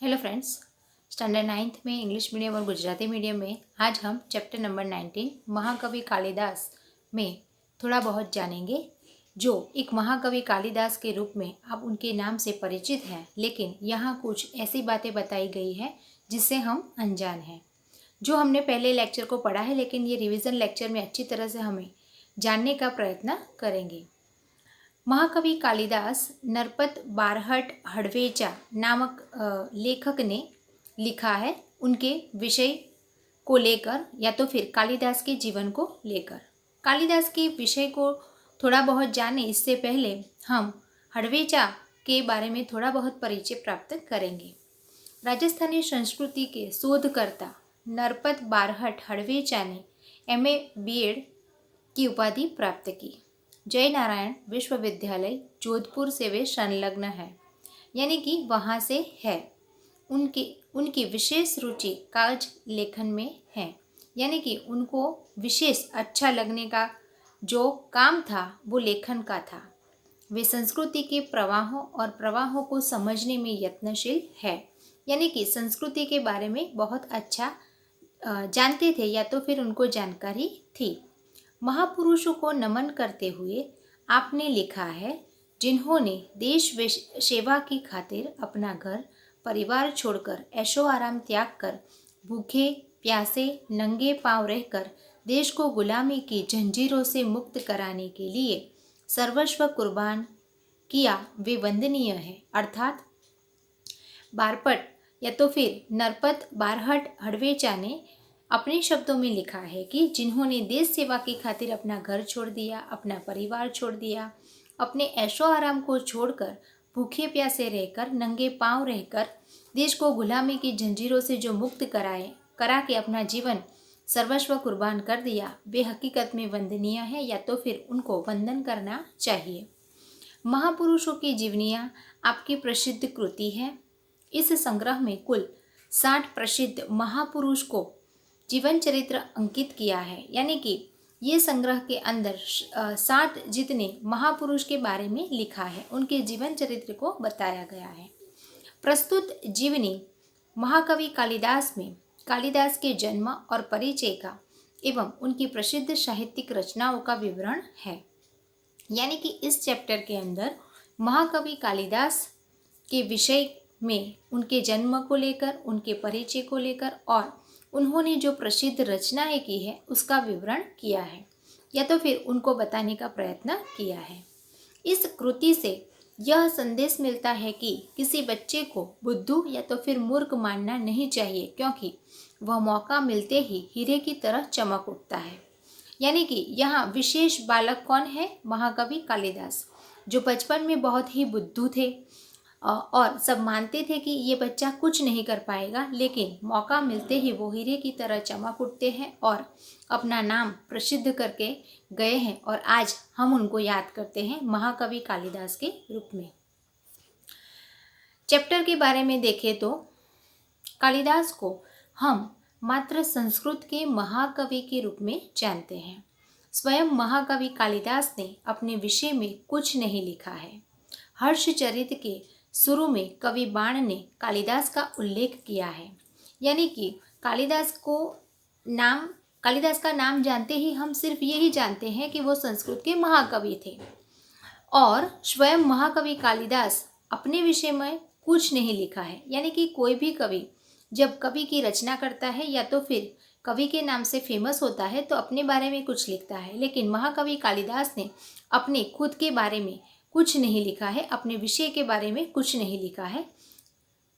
Hello friends, standard 9th में English medium और Gujarati medium में आज हम चैप्टर नंबर 19 महाकवि कालिदास में थोड़ा बहुत जानेंगे। जो एक महाकवि कालिदास के रूप में आप उनके नाम से परिचित हैं, लेकिन यहाँ कुछ ऐसी बातें बताई गई हैं जिससे हम अनजान हैं, जो हमने पहले लेक्चर को पढ़ा है, लेकिन ये रिवीजन लेक्चर में अच्छी तरह से हमें जानने का प्रयत्न करेंगे। महाकवि कालिदास नरपत बारहट हड़वेचा नामक लेखक ने लिखा है, उनके विषय को लेकर या तो फिर कालिदास के जीवन को लेकर। कालिदास के विषय को थोड़ा बहुत जाने इससे पहले हम हड़वेचा के बारे में थोड़ा बहुत परिचय प्राप्त करेंगे। राजस्थानी संस्कृति के शोधकर्ता नरपत बारहट हड़वेचा ने MA BEd की उपाधि प्राप्त की। जय नारायण विश्वविद्यालय जोधपुर से वे संलग्न हैं, यानी कि वहाँ से है। उनकी विशेष रुचि काव्य लेखन में है, यानी कि उनको विशेष अच्छा लगने का जो काम था वो लेखन का था। वे संस्कृति के प्रवाहों और प्रवाहों को समझने में यत्नशील है, यानी कि संस्कृति के बारे में बहुत अच्छा जानते थे या तो फिर उनको जानकारी थी। महापुरुषों को नमन करते हुए आपने लिखा है, जिन्होंने देश सेवा की खातिर अपना घर परिवार छोड़कर ऐशो आराम त्याग कर भूखे प्यासे नंगे पांव रहकर देश को गुलामी की जंजीरों से मुक्त कराने के लिए सर्वस्व कुर्बान किया, वे वंदनीय है। अर्थात बारपट या तो फिर नरपत बारहट हड़वेचा ने अपने शब्दों में लिखा है कि जिन्होंने देश सेवा की खातिर अपना घर छोड़ दिया, अपना परिवार छोड़ दिया, अपने ऐशो आराम को छोड़कर भूखे प्यासे रहकर नंगे पांव रहकर देश को गुलामी की जंजीरों से जो मुक्त करा के अपना जीवन सर्वस्व कुर्बान कर दिया, वे हकीकत में वंदनीय है या तो फिर उनको वंदन करना चाहिए। महापुरुषों की जीवनियाँ आपकी प्रसिद्ध कृति है। इस संग्रह में कुल 60 प्रसिद्ध महापुरुष को जीवन चरित्र अंकित किया है, यानी कि ये संग्रह के अंदर 60 जितने महापुरुष के बारे में लिखा है, उनके जीवन चरित्र को बताया गया है। प्रस्तुत जीवनी महाकवि कालिदास में कालिदास के जन्म और परिचय का एवं उनकी प्रसिद्ध साहित्यिक रचनाओं का विवरण है, यानी कि इस चैप्टर के अंदर महाकवि कालिदास के विषय में उनके जन्म को लेकर, उनके परिचय को लेकर और उन्होंने जो प्रसिद्ध रचनाएं की है उसका विवरण किया है या तो फिर उनको बताने का प्रयत्न किया है। इस कृति से यह संदेश मिलता है कि किसी बच्चे को बुद्धू या तो फिर मूर्ख मानना नहीं चाहिए, क्योंकि वह मौका मिलते ही हीरे की तरह चमक उठता है। यानी कि यहाँ विशेष बालक कौन है? महाकवि कालिदास, जो बचपन में बहुत ही बुद्धू थे और सब मानते थे कि ये बच्चा कुछ नहीं कर पाएगा, लेकिन मौका मिलते ही वो हीरे की तरह चमक उठते हैं और अपना नाम प्रसिद्ध करके गए हैं और आज हम उनको याद करते हैं महाकवि कालिदास के रूप में। चैप्टर के बारे में देखें तो कालिदास को हम मात्र संस्कृत के महाकवि के रूप में जानते हैं। स्वयं महाकवि कालिदास ने अपने विषय में कुछ नहीं लिखा है। हर्षचरित के शुरू में कवि बाण ने कालिदास का उल्लेख किया है, यानी कि कालिदास का नाम जानते ही हम सिर्फ यही जानते हैं कि वो संस्कृत के महाकवि थे। और स्वयं महाकवि कालिदास अपने विषय में कुछ नहीं लिखा है, यानी कि कोई भी कवि जब कवि की रचना करता है या तो फिर कवि के नाम से फेमस होता है तो अपने बारे में कुछ लिखता है, लेकिन महाकवि कालिदास ने अपने खुद के बारे में कुछ नहीं लिखा है, अपने विषय के बारे में कुछ नहीं लिखा है।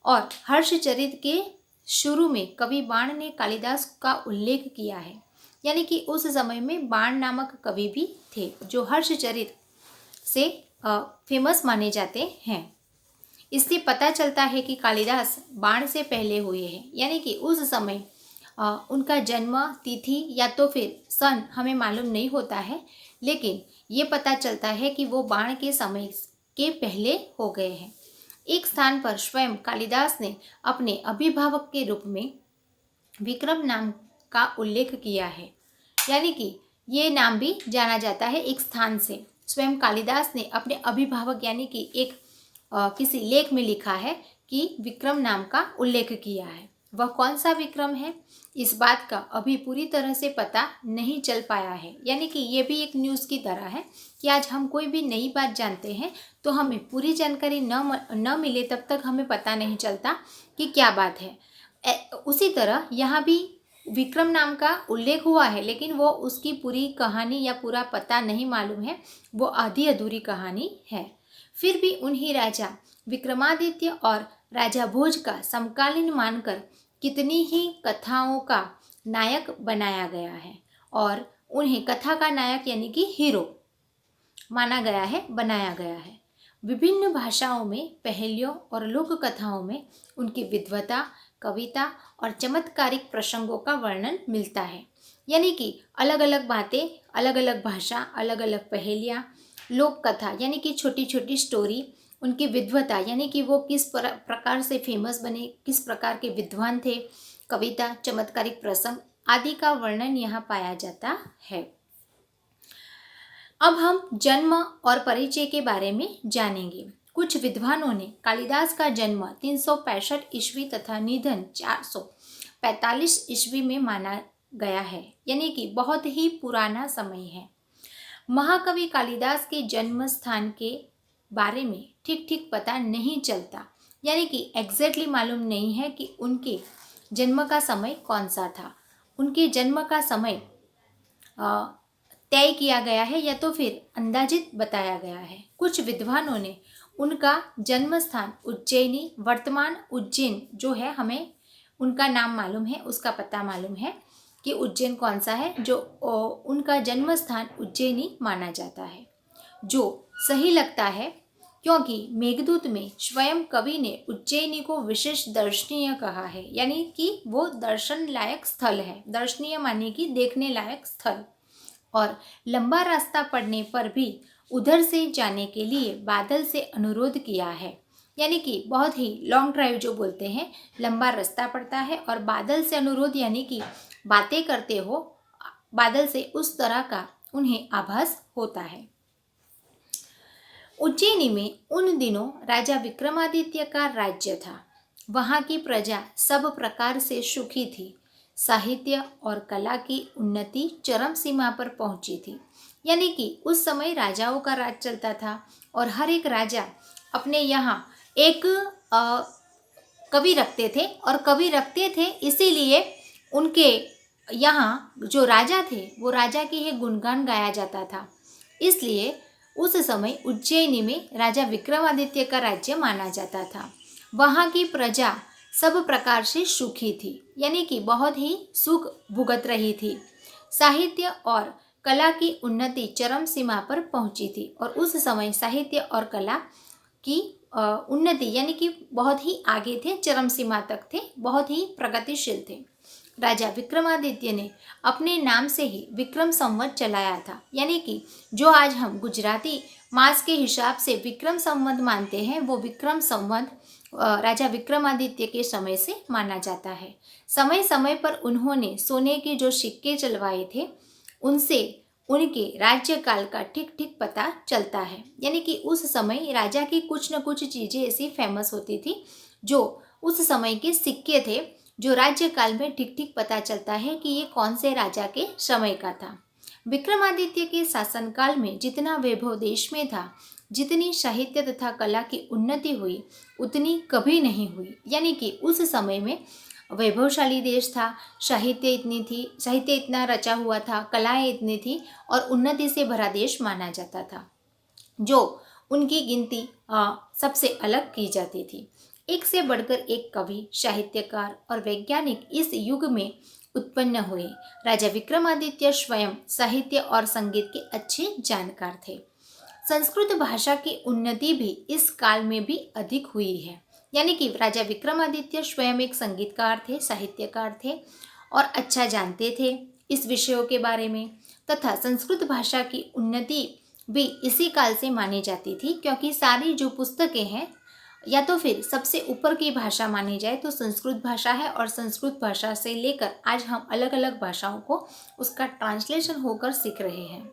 और हर्षचरित के शुरू में कवि बाण ने कालिदास का उल्लेख किया है, यानी कि उस समय में बाण नामक कवि भी थे जो हर्षचरित से फेमस माने जाते हैं। इससे पता चलता है कि कालिदास बाण से पहले हुए हैं, यानी कि उस समय उनका जन्म तिथि या तो फिर सन हमें मालूम नहीं होता है, लेकिन ये पता चलता है कि वो बाण के समय के पहले हो गए हैं। एक स्थान पर स्वयं कालिदास ने अपने अभिभावक के रूप में विक्रम नाम का उल्लेख किया है, यानी कि ये नाम भी जाना जाता है। एक स्थान से स्वयं कालिदास ने अपने अभिभावक यानी कि एक किसी लेख में लिखा है कि विक्रम नाम का उल्लेख किया है। वह कौन सा विक्रम है, इस बात का अभी पूरी तरह से पता नहीं चल पाया है। यानी कि ये भी एक न्यूज़ की तरह है कि आज हम कोई भी नई बात जानते हैं तो हमें पूरी जानकारी न मिले तब तक हमें पता नहीं चलता कि क्या बात है। उसी तरह यहाँ भी विक्रम नाम का उल्लेख हुआ है, लेकिन वो उसकी पूरी कहानी या पूरा पता नहीं मालूम है, वो आधी अधूरी कहानी है। फिर भी उन्हीं राजा विक्रमादित्य और राजा भोज का समकालीन मानकर कितनी ही कथाओं का नायक बनाया गया है और उन्हें कथा का नायक यानी कि हीरो माना गया है, बनाया गया है। विभिन्न भाषाओं में पहेलियों और लोक कथाओं में उनकी विद्वता, कविता और चमत्कारिक प्रसंगों का वर्णन मिलता है। यानी कि अलग अलग बातें, अलग अलग भाषा, अलग अलग पहेलियाँ, लोक कथा यानी कि छोटी छोटी स्टोरी, उनकी विद्वता यानी कि वो किस प्रकार से फेमस बने, किस प्रकार के विद्वान थे, कविता, चमत्कारिक प्रसंग आदि का वर्णन यहाँ पाया जाता है। अब हम जन्म और परिचय के बारे में जानेंगे। कुछ विद्वानों ने कालिदास का जन्म 365 ईस्वी तथा निधन 445 ईस्वी में माना गया है, यानी कि बहुत ही पुराना समय है। महाकवि कालिदास के जन्म स्थान के बारे में ठीक ठीक पता नहीं चलता, यानी कि एग्जैक्टली मालूम नहीं है कि उनके जन्म का समय कौन सा था। उनके जन्म का समय तय किया गया है या तो फिर अंदाजित बताया गया है। कुछ विद्वानों ने उनका जन्म स्थान उज्जैनी, वर्तमान उज्जैन जो है, हमें उनका नाम मालूम है, उसका पता मालूम है कि उज्जैन कौन सा है, जो उनका जन्म स्थान उज्जैनी माना जाता है, जो सही लगता है क्योंकि मेघदूत में स्वयं कवि ने उज्जैनी को विशेष दर्शनीय कहा है, यानी कि वो दर्शन लायक स्थल है। दर्शनीय माने कि देखने लायक स्थल। और लंबा रास्ता पड़ने पर भी उधर से जाने के लिए बादल से अनुरोध किया है, यानी कि बहुत ही लॉन्ग ड्राइव जो बोलते हैं, लंबा रास्ता पड़ता है और बादल से अनुरोध यानी कि बातें करते हो बादल से, उस तरह का उन्हें आभास होता है। उज्जैनी में उन दिनों राजा विक्रमादित्य का राज्य था। वहाँ की प्रजा सब प्रकार से सुखी थी। साहित्य और कला की उन्नति चरम सीमा पर पहुंची थी, यानी कि उस समय राजाओं का राज चलता था और हर एक राजा अपने यहाँ एक कवि रखते थे, और कवि रखते थे इसीलिए उनके यहाँ जो राजा थे वो राजा की ही गुणगान गाया जाता था। इसलिए उस समय उज्जैनी में राजा विक्रमादित्य का राज्य माना जाता था। वहाँ की प्रजा सब प्रकार से सुखी थी, यानी कि बहुत ही सुख भुगत रही थी। साहित्य और कला की उन्नति चरम सीमा पर पहुंची थी और उस समय साहित्य और कला की उन्नति यानी कि बहुत ही आगे थे, चरम सीमा तक थे, बहुत ही प्रगतिशील थे। राजा विक्रमादित्य ने अपने नाम से ही विक्रम संवत चलाया था, यानी कि जो आज हम गुजराती मास के हिसाब से विक्रम संवत मानते हैं, वो विक्रम संवत राजा विक्रमादित्य के समय से माना जाता है। समय समय पर उन्होंने सोने के जो सिक्के चलवाए थे, उनसे उनके राज्यकाल का ठीक ठीक पता चलता है, यानी कि उस समय राजा की कुछ न कुछ चीज़ें ऐसी फेमस होती थी जो उस समय के सिक्के थे, जो राज्यकाल में ठीक ठीक पता चलता है कि ये कौन से राजा के समय का था। विक्रमादित्य के शासनकाल में जितना वैभव देश में था, जितनी साहित्य तथा कला की उन्नति हुई, उतनी कभी नहीं हुई। यानी कि उस समय में वैभवशाली देश था, साहित्य इतनी थी, साहित्य इतना रचा हुआ था, कलाएं इतनी थी और उन्नति से भरा देश माना जाता था, जो उनकी गिनती सबसे अलग की जाती थी। एक से बढ़कर एक कवि, साहित्यकार और वैज्ञानिक इस युग में उत्पन्न हुए। राजा विक्रमादित्य स्वयं साहित्य और संगीत के अच्छे जानकार थे। संस्कृत भाषा की उन्नति भी इस काल में भी अधिक हुई है, यानी कि राजा विक्रमादित्य स्वयं एक संगीतकार थे, साहित्यकार थे और अच्छा जानते थे इस विषयों के बारे में, तथा संस्कृत भाषा की उन्नति भी इसी काल से मानी जाती थी, क्योंकि सारी जो पुस्तकें हैं या तो फिर सबसे ऊपर की भाषा मानी जाए तो संस्कृत भाषा है, और संस्कृत भाषा से लेकर आज हम अलग अलग भाषाओं को उसका ट्रांसलेशन होकर सीख रहे हैं।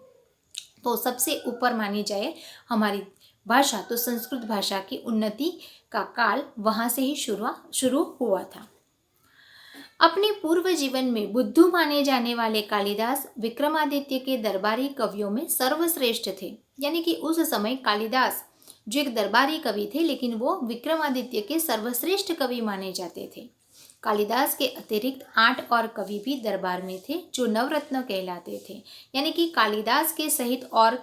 तो सबसे ऊपर मानी जाए हमारी भाषा तो संस्कृत भाषा की उन्नति का काल वहाँ से ही शुरू हुआ था। अपने पूर्व जीवन में बुद्धू माने जाने वाले कालिदास विक्रमादित्य के दरबारी कवियों में सर्वश्रेष्ठ थे। यानी कि उस समय कालिदास जो एक दरबारी कवि थे, लेकिन वो विक्रमादित्य के सर्वश्रेष्ठ कवि माने जाते थे। कालिदास के अतिरिक्त 8 और कवि भी दरबार में थे जो नवरत्न कहलाते थे। यानी कि कालिदास के सहित और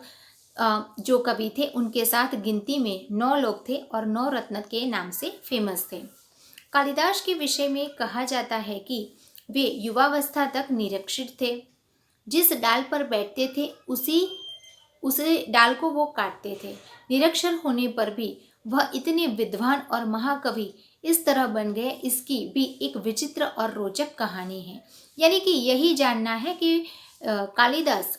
जो कवि थे उनके साथ गिनती में 9 लोग थे और 9 रत्न के नाम से फेमस थे। कालिदास के विषय में कहा जाता है कि वे युवावस्था तक निरक्षर थे। जिस डाल पर बैठते थे उसी डाल को वो काटते थे। निरक्षर होने पर भी वह इतने विद्वान और महाकवि इस तरह बन गए, इसकी भी एक विचित्र और रोचक कहानी है। यानी कि यही जानना है कि कालिदास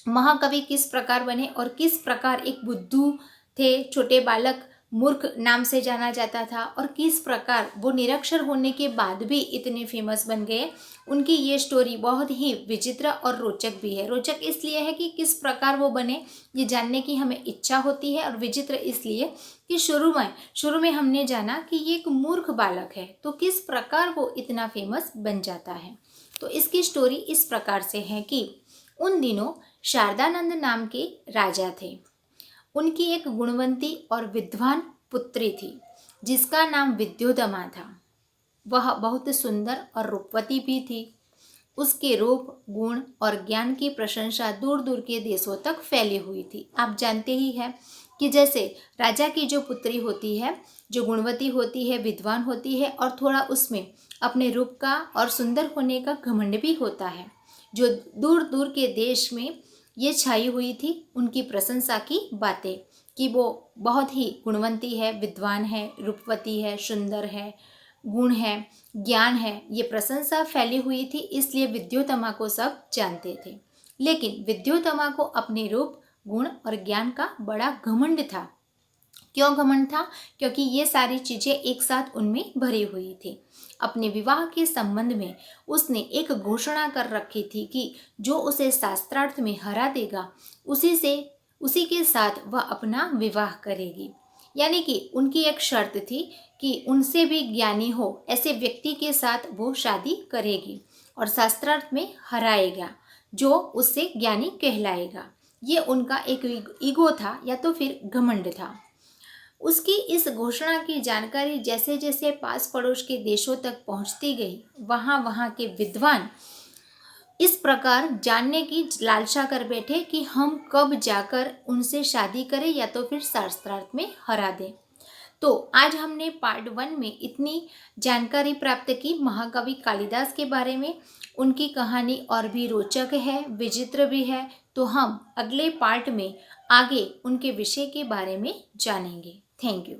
महाकवि किस प्रकार बने और किस प्रकार एक बुद्धू थे, छोटे बालक मूर्ख नाम से जाना जाता था, और किस प्रकार वो निरक्षर होने के बाद भी इतने फेमस बन गए। उनकी ये स्टोरी बहुत ही विचित्र और रोचक भी है। रोचक इसलिए है कि किस प्रकार वो बने ये जानने की हमें इच्छा होती है, और विचित्र इसलिए कि शुरू में हमने जाना कि ये एक मूर्ख बालक है, तो किस प्रकार वो इतना फेमस बन जाता है। तो इसकी स्टोरी इस प्रकार से है कि उन दिनों शारदानंद नाम के राजा थे। उनकी एक गुणवंती और विद्वान पुत्री थी जिसका नाम विद्योदमा था। वह बहुत सुंदर और रूपवती भी थी। उसके रूप, गुण और ज्ञान की प्रशंसा दूर दूर के देशों तक फैली हुई थी। आप जानते ही हैं कि जैसे राजा की जो पुत्री होती है, जो गुणवती होती है, विद्वान होती है, और थोड़ा उसमें अपने रूप का और सुंदर होने का घमंड भी होता है, जो दूर दूर के देश में ये छाई हुई थी उनकी प्रशंसा की बातें कि वो बहुत ही गुणवंती है, विद्वान है, रूपवती है, सुंदर है, गुण है, ज्ञान है। ये प्रशंसा फैली हुई थी, इसलिए विद्योतमा को सब जानते थे। लेकिन विद्योतमा को अपने रूप, गुण और ज्ञान का बड़ा घमंड था। क्यों घमंड था? क्योंकि ये सारी चीज़ें एक साथ उनमें भरी हुई थी। अपने विवाह के संबंध में उसने एक घोषणा कर रखी थी कि जो उसे शास्त्रार्थ में हरा देगा उसी के साथ वह अपना विवाह करेगी। यानी कि उनकी एक शर्त थी कि उनसे भी ज्ञानी हो ऐसे व्यक्ति के साथ वो शादी करेगी और शास्त्रार्थ में हराएगा जो उससे ज्ञानी कहलाएगा। ये उनका एक ईगो था या तो फिर घमंड था। उसकी इस घोषणा की जानकारी जैसे जैसे पास पड़ोस के देशों तक पहुंचती गई, वहाँ के विद्वान इस प्रकार जानने की लालसा कर बैठे कि हम कब जाकर उनसे शादी करें या तो फिर शास्त्रार्थ में हरा दें। तो आज हमने पार्ट 1 में इतनी जानकारी प्राप्त की महाकवि कालिदास के बारे में। उनकी कहानी और भी रोचक है, विचित्र भी है। तो हम अगले पार्ट में आगे उनके विषय के बारे में जानेंगे। Thank you.